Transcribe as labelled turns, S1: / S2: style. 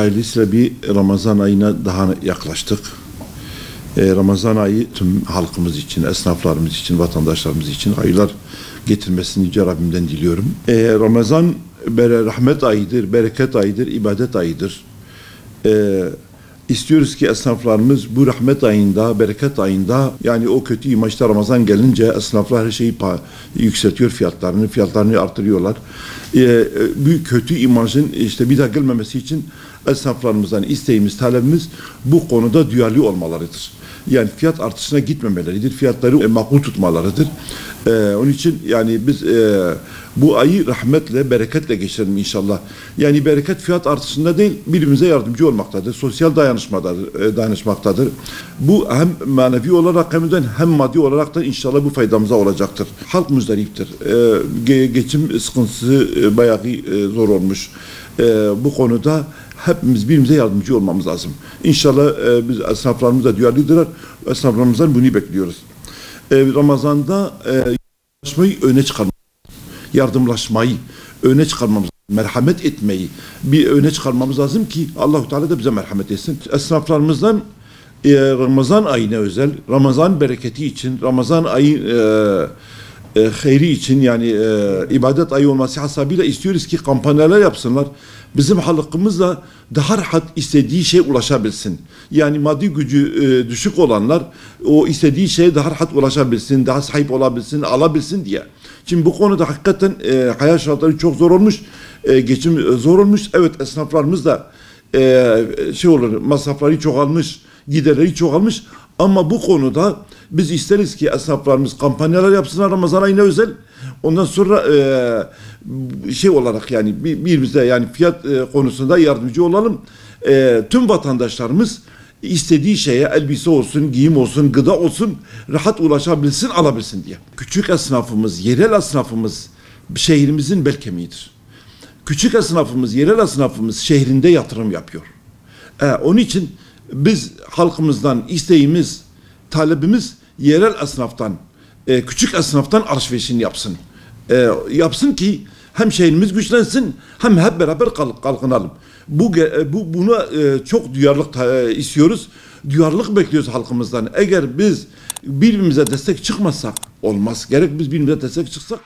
S1: Hayırlısıyla bir Ramazan ayına daha yaklaştık. Ramazan ayı tüm halkımız için, esnaflarımız için, vatandaşlarımız için hayırlar getirmesini Yüce Rabbimden diliyorum. Ramazan rahmet ayıdır, bereket ayıdır, ibadet ayıdır. İstiyoruz ki esnaflarımız bu rahmet ayında, bereket ayında, yani o kötü imajda Ramazan gelince esnaflar her şeyi yükseltiyor, fiyatlarını artırıyorlar. Bu kötü imajın bir daha gelmemesi için esnaflarımızdan isteğimiz, talebimiz bu konuda duyarlı olmalarıdır. Yani fiyat artışına gitmemeleridir, fiyatları makul tutmalarıdır. Onun için yani biz bu ayı rahmetle, bereketle geçirelim inşallah. Yani bereket fiyat artışında değil, birbirimize yardımcı olmaktadır, sosyal dayanışmaktadır. Bu hem manevi olarak hem maddi olarak da inşallah bu faydamıza olacaktır. Halk muzdariptir. Geçim sıkıntısı bayağı zor olmuş. Bu konuda hepimiz birbirimize yardımcı olmamız lazım. İnşallah biz esnaflarımız da duyarlıdırlar. Esnaflarımızdan bunu bekliyoruz. Ramazan'da yardımlaşmayı öne çıkarmamız, merhamet etmeyi bir öne çıkarmamız lazım ki Allah-u Teala da bize merhamet etsin. Esnaflarımızdan Ramazan ayına özel, Ramazan bereketi için, Ramazan ayı hayri için, yani ibadet ayı olması hasabıyla istiyoruz ki kampanyalar yapsınlar. Bizim halkımızla daha rahat istediği şeye ulaşabilsin. Yani maddi gücü düşük olanlar o istediği şeye daha rahat ulaşabilsin, daha sahip olabilsin, alabilsin diye. Şimdi bu konuda hakikaten hayat şartları çok zor olmuş, geçim zor olmuş. Evet, esnaflarımız da masrafları çoğalmış, giderleri çoğalmış. Ama bu konuda biz isteriz ki esnaflarımız kampanyalar yapsınlar Ramazan ayına özel. Ondan sonra olarak yani birbirimize yani fiyat konusunda yardımcı olalım. Tüm vatandaşlarımız istediği şeye, elbise olsun, giyim olsun, gıda olsun, rahat ulaşabilsin, alabilsin diye. Küçük esnafımız, yerel esnafımız şehrimizin bel kemiğidir. Küçük esnafımız, yerel esnafımız şehrinde yatırım yapıyor. Onun için biz halkımızdan isteğimiz, talebimiz yerel esnaftan, küçük esnaftan alışverişini yapsın. Yapsın ki hem şehrimiz güçlensin, hem hep beraber kalkınalım. Buna çok duyarlılık istiyoruz. Duyarlılık bekliyoruz halkımızdan. Eğer biz birbirimize destek çıkmazsak olmaz. Gerek biz birbirimize destek çıksak.